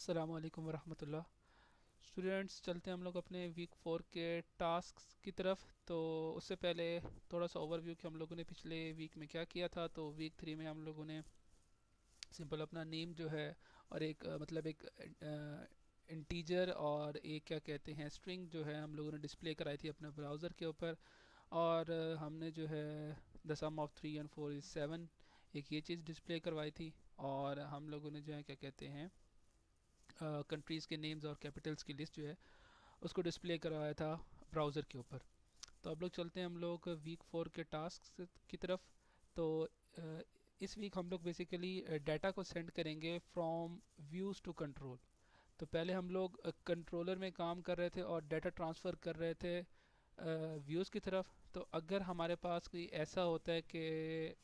अस्सलाम वालेकुम वरहमतुल्लाह। स्टूडेंट्स, चलते हैं हम लोग अपने वीक 4 के टास्क की तरफ। तो उससे पहले थोड़ा सा ओवरव्यू कि हम लोगों ने पिछले वीक में क्या किया था। तो वीक 3 में हम लोगों ने सिंपल अपना नेम जो है और एक मतलब एक इंटीजर और एक क्या कहते हैं स्ट्रिंग जो है हम लोगों ने डिस्प्ले कराई थी अपने ब्राउज़र के ऊपर। और हमने जो है the sum of 3 and 4 is 7, एक ये चीज़ डिस्प्ले करवाई थी। और हम लोगों ने जो है क्या कहते हैं कंट्रीज़ के नेम्स और कैपिटल्स की लिस्ट जो है उसको डिस्प्ले करवाया था ब्राउज़र के ऊपर। तो अब लोग चलते हैं हम लोग वीक 4 के टास्क की तरफ। तो अ, इस वीक हम लोग बेसिकली डाटा को सेंड करेंगे फ्रॉम व्यूज़ टू कंट्रोल। तो पहले हम लोग कंट्रोलर में काम कर रहे थे और डाटा ट्रांसफ़र कर रहे थे व्यूज़ की तरफ। तो अगर हमारे पास कोई ऐसा होता है कि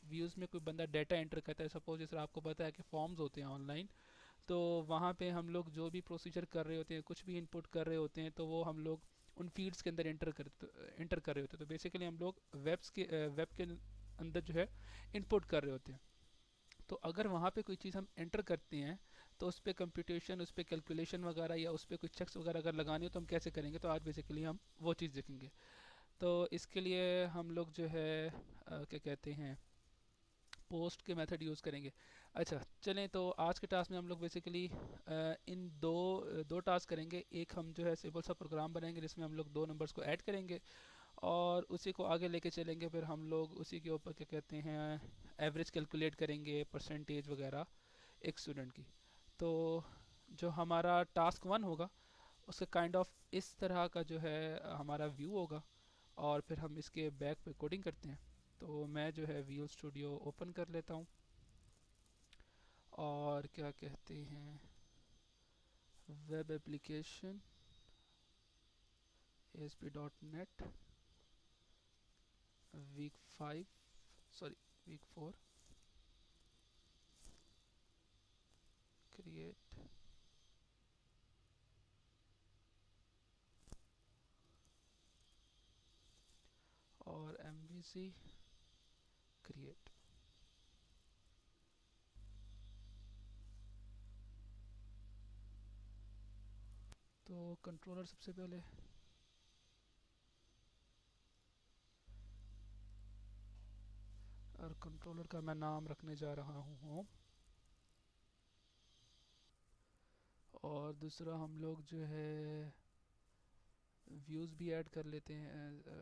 व्यूज़ में कोई बंदा डाटा एंटर करता है, सपोज जैसे आपको पता है कि फॉर्म्स होते हैं ऑनलाइन, तो वहाँ पे हम लोग जो भी प्रोसीजर कर रहे होते हैं, कुछ भी इनपुट कर रहे होते हैं, तो वो हम लोग उन फील्ड्स के अंदर एंटर कर रहे होते हैं। तो बेसिकली हम लोग वेब के अंदर जो है इनपुट कर रहे होते हैं। तो अगर वहाँ पे कोई चीज़ हम एंटर करते हैं तो उस पर कंप्यूटेशन, उस पर कैलकुलेशन वगैरह या उस पर कोई चेक्स वगैरह अगर लगानी हो तो हम कैसे करेंगे। तो आज बेसिकली हम वो चीज़ देखेंगे। तो इसके लिए हम लोग जो है क्या कहते हैं पोस्ट के मेथड यूज़ करेंगे। अच्छा, चलें तो आज के टास्क में हम लोग बेसिकली इन दो टास्क करेंगे। एक हम जो है सिंपल सा प्रोग्राम बनाएंगे जिसमें हम लोग दो नंबर्स को ऐड करेंगे और उसी को आगे लेके चलेंगे। फिर हम लोग उसी के ऊपर क्या कहते हैं एवरेज कैलकुलेट करेंगे, परसेंटेज वगैरह एक स्टूडेंट की। तो जो हमारा टास्क 1 होगा उसका काइंड ऑफ इस तरह का जो है हमारा व्यू होगा। और फिर हम इसके बैक पे कोडिंग करते हैं। तो मैं जो है विजुअल स्टूडियो ओपन कर लेता हूँ और क्या कहते हैं web application ASP.NET week 5, sorry week 4, create और MVC क्रिएट। तो कंट्रोलर सबसे पहले, और कंट्रोलर का मैं नाम रखने जा रहा हूँ होम। और दूसरा हम लोग जो है व्यूज़ भी ऐड कर लेते हैं,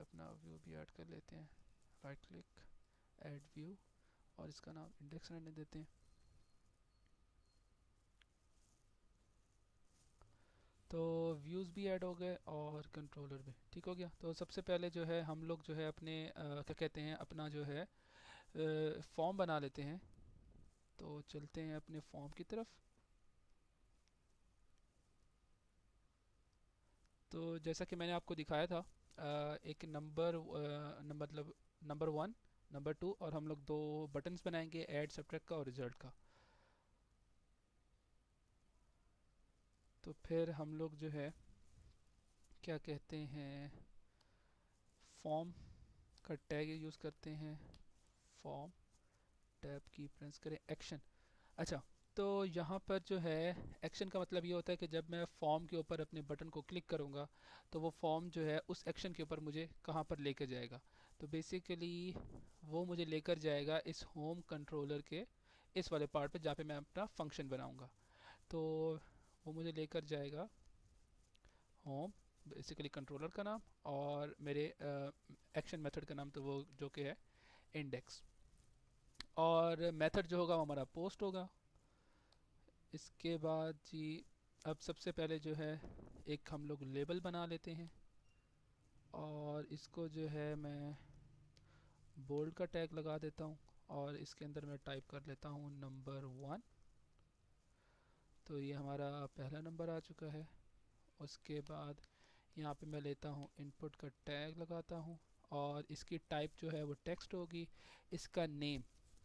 अपना व्यू भी ऐड कर लेते हैं। राइट क्लिक, ऐड व्यू, और इसका नाम इंडेक्स रहने देते हैं। तो व्यूज़ भी ऐड हो गए और कंट्रोलर भी ठीक हो गया। तो सबसे पहले जो है हम लोग जो है अपने क्या कहते हैं अपना जो है फॉर्म बना लेते हैं। तो चलते हैं अपने फॉर्म की तरफ। तो जैसा कि मैंने आपको दिखाया था एक मतलब नंबर 1, नंबर 2, और हम लोग दो बटन्स बनाएंगे, ऐड, सब्ट्रैक्ट का और रिजल्ट का। तो फिर हम लोग जो है क्या कहते हैं फॉर्म का टैग यूज़ करते हैं। फॉर्म टैब की प्रेस करें, एक्शन। अच्छा, तो यहाँ पर जो है एक्शन का मतलब ये होता है कि जब मैं फॉर्म के ऊपर अपने बटन को क्लिक करूँगा तो वो फॉर्म जो है उस एक्शन के ऊपर मुझे कहाँ पर लेकर जाएगा। तो बेसिकली वो मुझे लेकर जाएगा इस होम कंट्रोलर के इस वाले पार्ट पे जहाँ पे मैं अपना फंक्शन बनाऊँगा। तो वो मुझे लेकर जाएगा होम, बेसिकली कंट्रोलर का नाम, और मेरे एक्शन मेथड का नाम तो वो जो कि है इंडेक्स। और मेथड जो होगा वो हमारा पोस्ट होगा। इसके बाद जी अब सबसे पहले जो है एक हम लोग लेबल बना लेते हैं और इसको जो है मैं बोल्ड का टैग लगा देता हूँ और इसके अंदर मैं टाइप कर लेता हूँ नंबर 1। तो ये हमारा पहला नंबर आ चुका है। उसके बाद यहाँ पे मैं लेता हूँ इनपुट का टैग लगाता हूँ और इसकी टाइप जो है वो टेक्स्ट होगी। इसका नेम,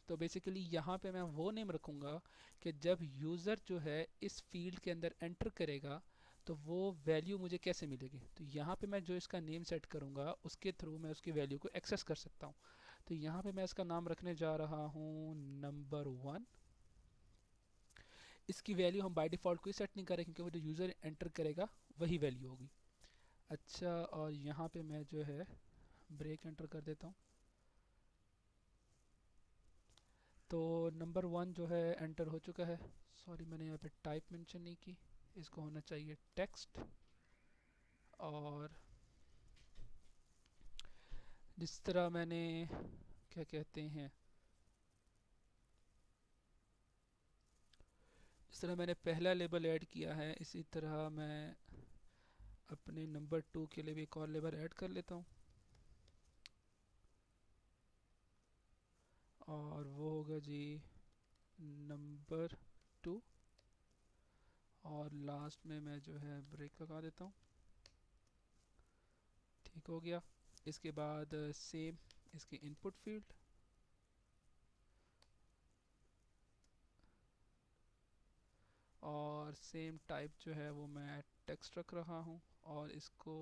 तो बेसिकली यहाँ पे मैं वो नेम रखूँगा कि जब यूज़र जो है इस फील्ड के अंदर एंटर करेगा तो वो वैल्यू मुझे कैसे मिलेगी। तो यहाँ पे मैं जो इसका नेम सेट करूँगा उसके थ्रू मैं उसकी वैल्यू को एक्सेस कर सकता हूँ। तो यहाँ पे मैं इसका नाम रखने जा रहा हूँ नंबर 1। इसकी वैल्यू हम बाय डिफ़ॉल्ट कोई सेट नहीं करें क्योंकि वो जो यूज़र एंटर करेगा वही वैल्यू होगी। अच्छा, और यहाँ पे मैं जो है ब्रेक एंटर कर देता हूँ। तो नंबर 1 जो है एंटर हो चुका है। सॉरी, मैंने यहाँ पे टाइप मेंशन नहीं की, इसको होना चाहिए टेक्स्ट। और जिस तरह मैंने क्या कहते हैं, जिस तरह मैंने पहला लेबल ऐड किया है इसी तरह मैं अपने नंबर 2 के लिए भी एक और लेबल ऐड कर लेता हूँ। और वो होगा जी नंबर 2। और लास्ट में मैं जो है ब्रेक लगा देता हूँ। ठीक हो गया। इसके बाद सेम इसकी इनपुट फील्ड, और सेम टाइप जो है वो मैं टेक्स्ट रख रहा हूँ। और इसको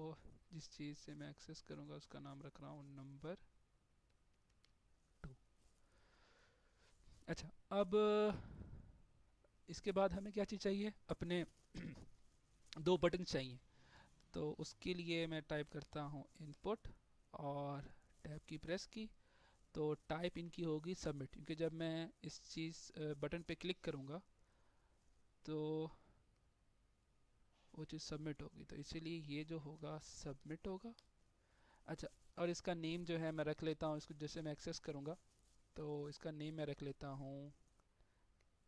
जिस चीज़ से मैं एक्सेस करूँगा उसका नाम रख रहा हूँ नंबर 2। अच्छा, अब इसके बाद हमें क्या चीज़ चाहिए, अपने दो बटन चाहिए। तो उसके लिए मैं टाइप करता हूँ इनपुट और टैब की प्रेस की। तो टाइप इनकी होगी सबमिट, क्योंकि जब मैं इस चीज़ बटन पे क्लिक करूँगा तो वो चीज़ सबमिट होगी, तो इसीलिए ये जो होगा सबमिट होगा। अच्छा, और इसका नेम जो है मैं रख लेता हूँ, इसको जैसे मैं एक्सेस करूँगा तो इसका नेम मैं रख लेता हूँ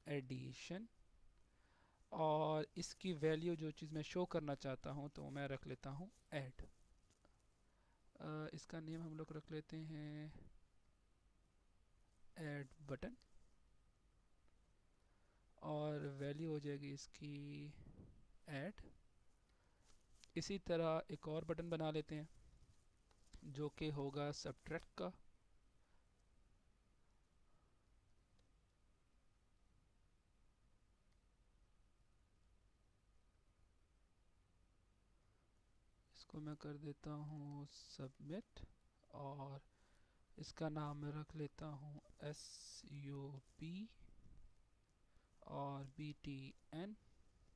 एडिशन। और इसकी वैल्यू जो चीज़ मैं शो करना चाहता हूँ तो मैं रख लेता हूँ ऐड। इसका नेम हम लोग रख लेते हैं ऐड बटन। और वैल्यू हो जाएगी इसकी ऐड। इसी तरह एक और बटन बना लेते हैं जो कि होगा सब्ट्रैक्ट का। इसको मैं कर देता हूँ सबमिट। और इसका नाम मैं रख लेता हूँ SUB और BTN।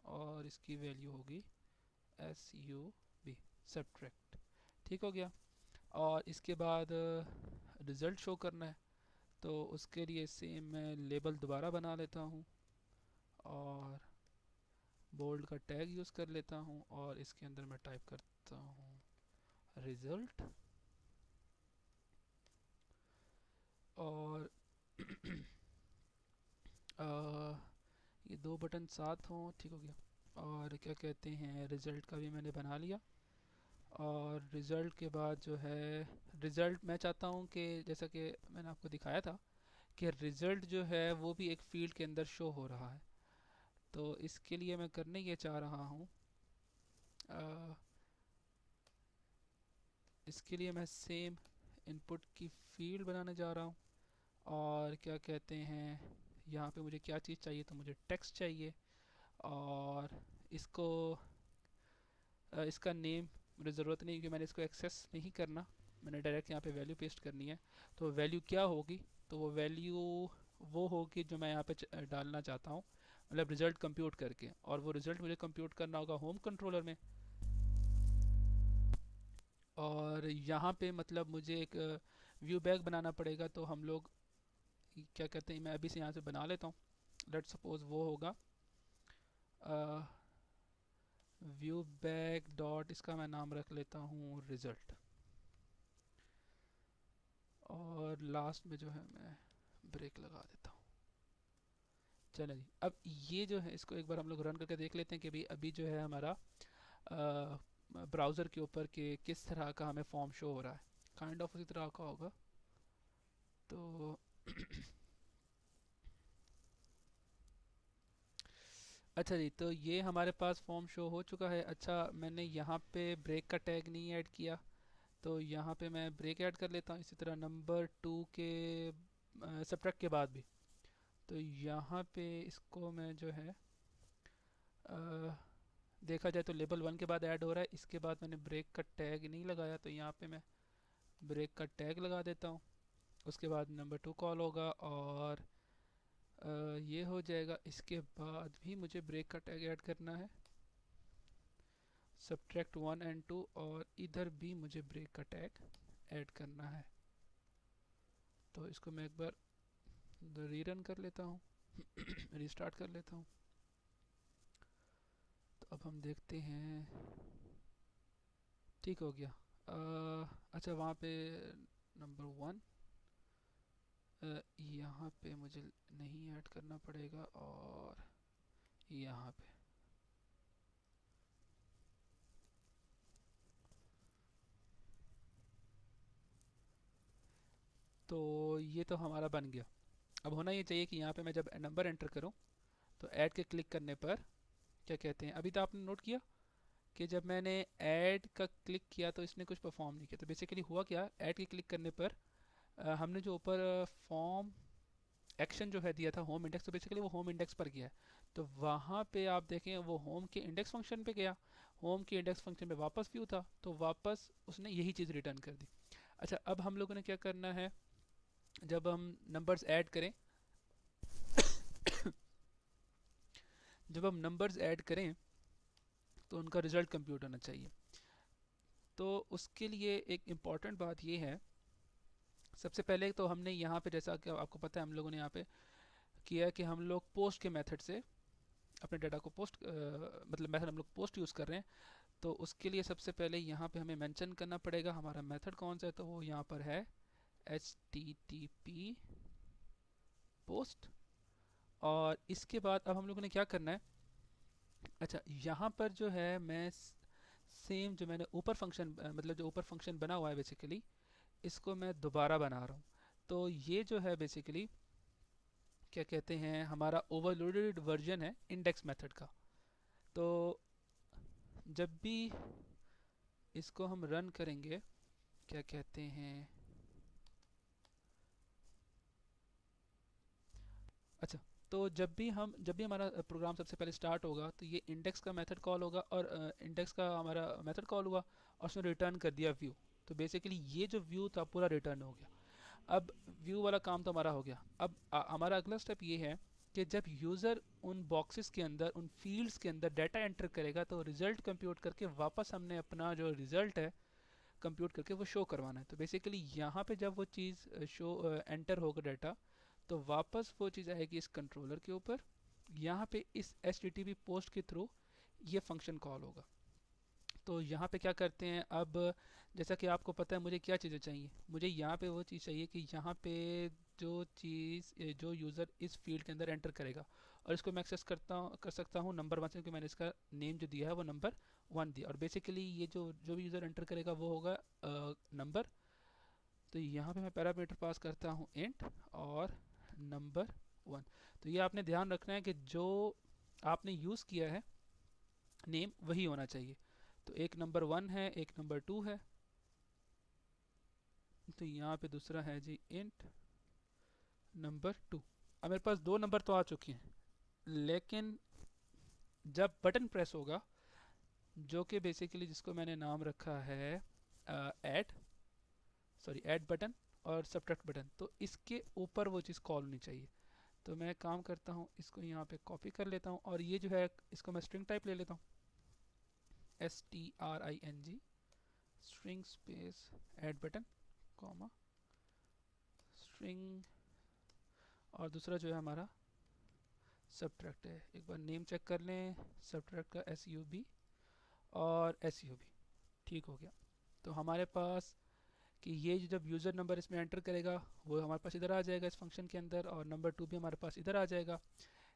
और इसकी वैल्यू होगी SUB सब्ट्रैक्ट। ठीक हो गया। और इसके बाद रिज़ल्ट शो करना है, तो उसके लिए सेम मैं लेबल दोबारा बना लेता हूँ और बोल्ड का टैग यूज़ कर लेता हूँ। और इसके अंदर मैं टाइप करता हूँ रिज़ल्ट। और ये दो बटन साथ हों। ठीक हो गया। और क्या कहते हैं, रिज़ल्ट का भी मैंने बना लिया। और रिज़ल्ट के बाद जो है रिज़ल्ट मैं चाहता हूँ कि जैसा कि मैंने आपको दिखाया था कि रिज़ल्ट जो है वो भी एक फील्ड के अंदर शो हो रहा है। तो इसके लिए मैं करने ये चाह रहा हूँ, इसके लिए मैं सेम इनपुट की फील्ड बनाने जा रहा हूँ। और क्या कहते हैं, यहाँ पे मुझे क्या चीज़ चाहिए, तो मुझे टेक्स्ट चाहिए। और इसको इसका नेम मुझे ज़रूरत नहीं, क्योंकि मैंने इसको एक्सेस नहीं करना, मैंने डायरेक्ट यहाँ पे वैल्यू पेस्ट करनी है। तो वैल्यू क्या होगी, तो वो वैल्यू वो होगी जो मैं यहाँ पे डालना चाहता हूँ, मतलब रिज़ल्ट कंप्यूट करके। और वो रिज़ल्ट मुझे कंप्यूट करना होगा होम कंट्रोलर में। और यहाँ पे मतलब मुझे एक व्यू बैग बनाना पड़ेगा। तो हम लोग क्या कहते हैं, मैं अभी से यहाँ से बना लेता हूँ। लेट सपोज वो होगा व्यू बैग डॉट, इसका मैं नाम रख लेता हूँ रिज़ल्ट। और लास्ट में जो है मैं ब्रेक लगा देता हूँ। चलो जी, अब ये जो है इसको एक बार हम लोग रन करके देख लेते हैं कि भाई अभी जो है हमारा ब्राउज़र के ऊपर के किस तरह का हमें फॉर्म शो हो रहा है। काइंड ऑफ उसी तरह का होगा। तो अच्छा जी, तो ये हमारे पास फॉर्म शो हो चुका है। अच्छा, मैंने यहाँ पे ब्रेक का टैग नहीं ऐड किया, तो यहाँ पे मैं ब्रेक ऐड कर लेता हूँ। इसी तरह नंबर 2 के सब्ट्रैक्ट के बाद भी। तो यहाँ पे इसको मैं जो है देखा जाए तो लेबल 1 के बाद ऐड हो रहा है। इसके बाद मैंने ब्रेक का टैग नहीं लगाया, तो यहाँ पे मैं ब्रेक का टैग लगा देता हूँ। उसके बाद नंबर 2 कॉल होगा और ये हो जाएगा। इसके बाद भी मुझे ब्रेक का टैग ऐड करना है, सब्ट्रैक्ट 1 एंड 2, और इधर भी मुझे ब्रेक का टैग ऐड करना है। तो इसको मैं एक बार रीरन कर लेता हूँ रिस्टार्ट कर लेता हूँ। तो अब हम देखते हैं, ठीक हो गया। अच्छा, वहाँ पे नंबर 1 यहाँ पे मुझे नहीं ऐड करना पड़ेगा, और यहाँ पे तो ये तो हमारा बन गया। अब होना ये चाहिए कि यहाँ पे मैं जब नंबर एंटर करूँ तो ऐड के क्लिक करने पर क्या कहते हैं, अभी तो आपने नोट किया कि जब मैंने ऐड का क्लिक किया तो इसने कुछ परफॉर्म नहीं किया। तो बेसिकली हुआ क्या, ऐड के क्लिक करने पर हमने जो ऊपर फॉर्म एक्शन जो है दिया था होम इंडेक्स, तो बेसिकली वो होम इंडेक्स पर गया है। तो वहाँ पे आप देखें वो होम के इंडेक्स फंक्शन पे गया, होम के इंडेक्स फंक्शन पे वापस व्यू था, तो वापस उसने यही चीज़ रिटर्न कर दी। अच्छा, अब हम लोगों ने क्या करना है, जब हम नंबर्स ऐड करें जब हम नंबर्स ऐड करें तो उनका रिजल्ट कंप्यूट होना चाहिए। तो उसके लिए एक इम्पॉर्टेंट बात ये है, सबसे पहले तो हमने यहाँ पे, जैसा कि आपको पता है, हम लोगों ने यहाँ पे किया कि हम लोग पोस्ट के मेथड से अपने डाटा को पोस्ट मतलब मेथड हम लोग पोस्ट यूज़ कर रहे हैं। तो उसके लिए सबसे पहले यहाँ पे हमें मेंशन करना पड़ेगा हमारा मेथड कौन सा है। तो वो यहाँ पर है http पोस्ट। और इसके बाद अब हम लोगों ने क्या करना है, अच्छा यहाँ पर जो है मैं सेम जो मैंने ऊपर फंक्शन मतलब जो ऊपर फंक्शन बना हुआ है बेसिकली, इसको मैं दोबारा बना रहा हूँ। तो ये जो है बेसिकली क्या कहते हैं, हमारा ओवरलोडेड वर्जन है इंडेक्स मेथड का। तो जब भी इसको हम रन करेंगे, क्या कहते हैं, अच्छा, तो जब भी हमारा प्रोग्राम सबसे पहले स्टार्ट होगा तो ये इंडेक्स का मेथड कॉल होगा, और इंडेक्स का हमारा मेथड कॉल हुआ और उसने रिटर्न कर दिया व्यू। तो बेसिकली ये जो व्यू था पूरा रिटर्न हो गया। अब व्यू वाला काम तो हमारा हो गया। अब हमारा अगला स्टेप ये है कि जब यूज़र उन बॉक्सेस के अंदर, उन फील्ड्स के अंदर डाटा एंटर करेगा तो रिज़ल्ट कंप्यूट करके वापस हमने अपना जो रिज़ल्ट है कंप्यूट करके वो शो करवाना है। तो बेसिकली यहाँ पे जब वो चीज़ शो एंटर होगा डाटा, तो वापस वो चीज़ आएगी इस कंट्रोलर के ऊपर। यहाँ पे इस HTTP पोस्ट के थ्रू ये फंक्शन कॉल होगा। तो यहाँ पे क्या करते हैं, अब जैसा कि आपको पता है मुझे क्या चीज़ें चाहिए, मुझे यहाँ पे वो चीज़ चाहिए कि यहाँ पे जो चीज़ जो यूज़र इस फील्ड के अंदर एंटर करेगा, और इसको मैं एक्सेस कर सकता हूँ नंबर 1 से, क्योंकि मैंने इसका नेम जो दिया है वो नंबर 1 दिया। और बेसिकली ये जो भी यूज़र एंटर करेगा वो होगा नंबर। तो यहाँ पे मैं पैरामीटर पास करता हूँ इंट और नंबर 1। तो ये आपने ध्यान रखना है कि जो आपने यूज़ किया है नेम वही होना चाहिए। तो एक नंबर 1 है, एक नंबर 2 है। तो यहाँ पे दूसरा है जी इंट नंबर 2। अब मेरे पास दो नंबर तो आ चुके हैं, लेकिन जब बटन प्रेस होगा, जो कि बेसिकली जिसको मैंने नाम रखा है ऐड ऐड बटन और सब्ट्रैक्ट बटन, तो इसके ऊपर वो चीज़ कॉल होनी चाहिए। तो मैं काम करता हूँ, इसको यहाँ पे कॉपी कर लेता हूँ, और ये जो है इसको मैं स्ट्रिंग टाइप ले लेता हूँ, string string space add button comma string, और दूसरा जो है हमारा सब्ट्रैक्ट है। एक बार नेम चेक कर लें, सब्ट्रैक्ट का SUB और SUB, ठीक हो गया। तो हमारे पास कि ये जब यूज़र नंबर इसमें एंटर करेगा वो हमारे पास इधर आ जाएगा इस फंक्शन के अंदर, और नंबर 2 भी हमारे पास इधर आ जाएगा।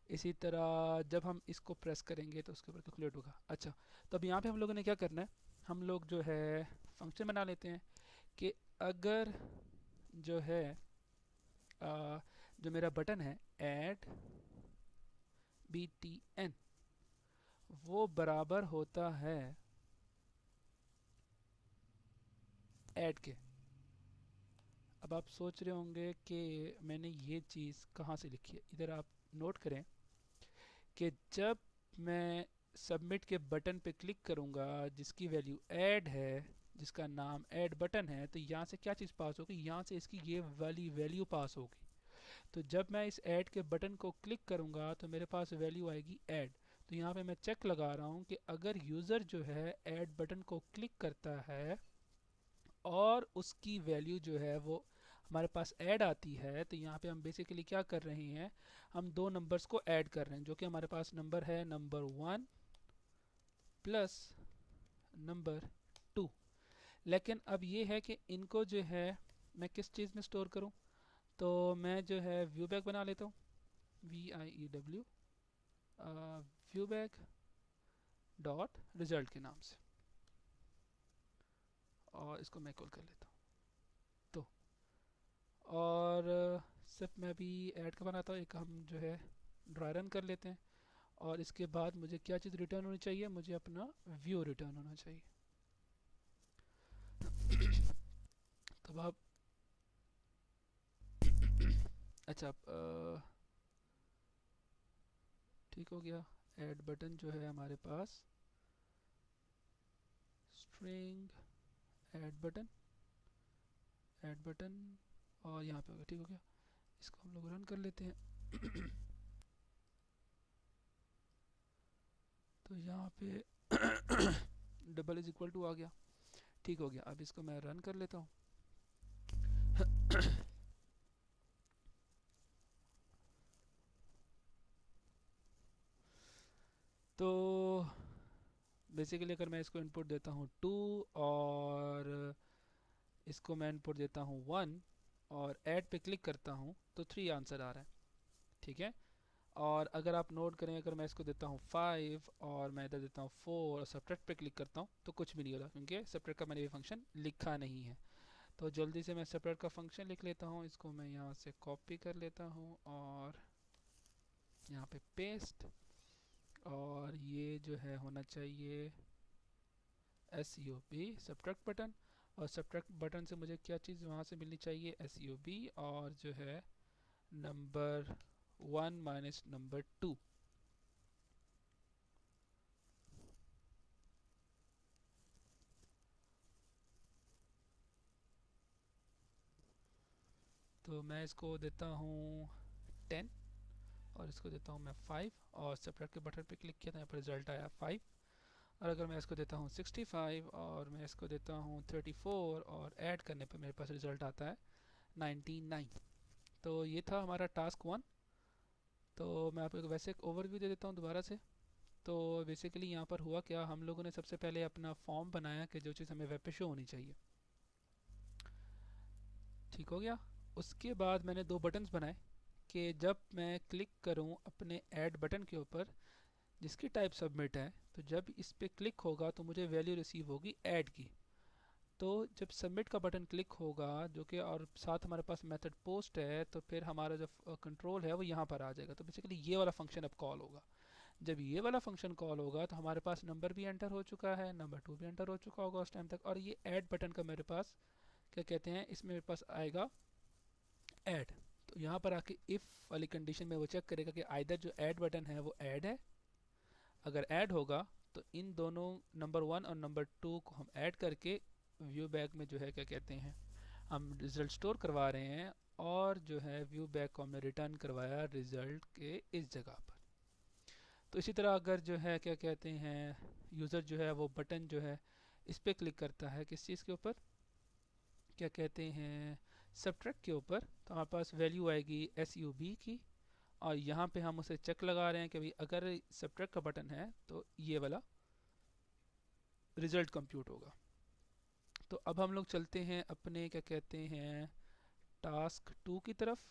इसी तरह जब हम इसको प्रेस करेंगे तो उसके ऊपर कैलकुलेट होगा। अच्छा, तो अब यहाँ पे हम लोगों ने क्या करना है, हम लोग जो है फंक्शन बना लेते हैं कि अगर जो है जो मेरा बटन है ऐड BTN, वो बराबर होता है ऐड के। अब आप सोच रहे होंगे कि मैंने ये चीज़ कहाँ से लिखी है। इधर आप नोट करें कि जब मैं सबमिट के बटन पे क्लिक करूँगा जिसकी वैल्यू ऐड है, जिसका नाम ऐड बटन है, तो यहाँ से क्या चीज़ पास होगी, यहाँ से इसकी ये वाली वैल्यू पास होगी। तो जब मैं इस ऐड के बटन को क्लिक करूँगा तो मेरे पास वैल्यू आएगी ऐड। तो यहाँ पे मैं चेक लगा रहा हूँ कि अगर यूज़र जो है ऐड बटन को क्लिक करता है और उसकी वैल्यू जो है वो हमारे पास ऐड आती है, तो यहाँ पे हम बेसिकली क्या कर रहे हैं, हम दो नंबर्स को ऐड कर रहे हैं, जो कि हमारे पास नंबर है नंबर 1 प्लस नंबर 2। लेकिन अब ये है कि इनको जो है मैं किस चीज़ में स्टोर करूँ, तो मैं जो है व्यू बैग बना लेता हूँ, VIEW view bag dot result के नाम से, और इसको मैं कॉल कर लेता हूँ। तो और सिर्फ मैं भी ऐड का बनाता हूँ, एक हम जो है ड्राई रन कर लेते हैं, और इसके बाद मुझे क्या चीज़ रिटर्न होनी चाहिए, मुझे अपना व्यू रिटर्न होना चाहिए। तो अब अच्छा ठीक हो गया। ऐड बटन जो है हमारे पास स्ट्रिंग ऐड बटन और यहाँ पे हो गया, ठीक हो गया। इसको हम लोग रन कर लेते हैं। तो यहाँ पे डबल इज इक्वल टू आ गया, ठीक हो गया। अब इसको मैं रन कर लेता हूँ। तो बेसिकली अगर मैं इसको इनपुट देता हूँ 2 और इसको मैं इनपुट देता हूँ 1 और ऐड पे क्लिक करता हूँ तो 3 आंसर आ रहा है, ठीक है। और अगर आप नोट करें, अगर मैं इसको देता हूँ 5 और मैं इधर देता हूँ 4 और सब्ट्रैक्ट पे क्लिक करता हूँ तो कुछ भी नहीं हो रहा, क्योंकि सब्ट्रैक्ट का मैंने ये फंक्शन लिखा नहीं है। तो जल्दी से मैं सब्ट्रैक्ट का फंक्शन लिख लेता हूँ, इसको मैं यहाँ से कॉपी कर लेता हूँ और यहाँ पे पेस्ट, और ये जो है होना चाहिए SUB सब्ट्रैक्ट बटन, और सब्ट्रैक्ट बटन से मुझे क्या चीज़ वहाँ से मिलनी चाहिए, SUB और जो है नंबर 1 माइनस नंबर 2। तो मैं इसको देता हूँ 10 और इसको देता हूँ मैं 5, और सब्ट्रैक्ट के बटन पे क्लिक किया तो यहाँ पर रिजल्ट आया 5। और अगर मैं इसको देता हूँ 65 और मैं इसको देता हूँ 34 और ऐड करने पे मेरे पास रिजल्ट आता है 99। तो ये था हमारा टास्क 1। तो मैं आपको वैसे एक ओवरव्यू दे देता हूँ दोबारा से। तो बेसिकली यहाँ पर हुआ क्या, हम लोगों ने सबसे पहले अपना फॉर्म बनाया कि जो चीज़ हमें वेब पे शो होनी चाहिए, ठीक हो गया। उसके बाद मैंने दो बटन्स बनाए कि जब मैं क्लिक करूँ अपने ऐड बटन के ऊपर जिसकी टाइप सबमिट है, तो जब इस पर क्लिक होगा तो मुझे वैल्यू रिसीव होगी ऐड की। तो जब सबमिट का बटन क्लिक होगा जो कि और साथ हमारे पास मेथड पोस्ट है, तो फिर हमारा जो कंट्रोल है वो यहाँ पर आ जाएगा। तो बेसिकली ये वाला फंक्शन अब कॉल होगा। जब ये वाला फंक्शन कॉल होगा तो हमारे पास नंबर भी एंटर हो चुका है, नंबर 2 भी एंटर हो चुका होगा उस टाइम तक, और ये ऐड बटन का मेरे पास क्या कहते हैं, इसमें मेरे पास आएगा ऐड। तो यहाँ पर आके इफ़ वाली कंडीशन में वो चेक करेगा कि आइदर जो ऐड बटन है वो ऐड है। अगर ऐड होगा तो इन दोनों नंबर 1 और नंबर 2 को हम ऐड करके व्यू बैग में जो है क्या कहते हैं हम रिज़ल्ट स्टोर करवा रहे हैं, और जो है व्यू बैग को हमने रिटर्न करवाया रिज़ल्ट के इस जगह पर। तो इसी तरह अगर जो है क्या कहते हैं यूज़र जो है वो बटन जो है इस पर क्लिक करता है किस चीज़ के ऊपर, क्या कहते हैं सब्ट्रैक्ट के ऊपर, तो हमारे पास वैल्यू आएगी SUB की, और यहाँ पे हम उसे चेक लगा रहे हैं कि भाई अगर सब्ट्रैक्ट का बटन है तो ये वाला रिज़ल्ट कंप्यूट होगा। तो अब हम लोग चलते हैं अपने क्या कहते हैं टास्क 2 की तरफ।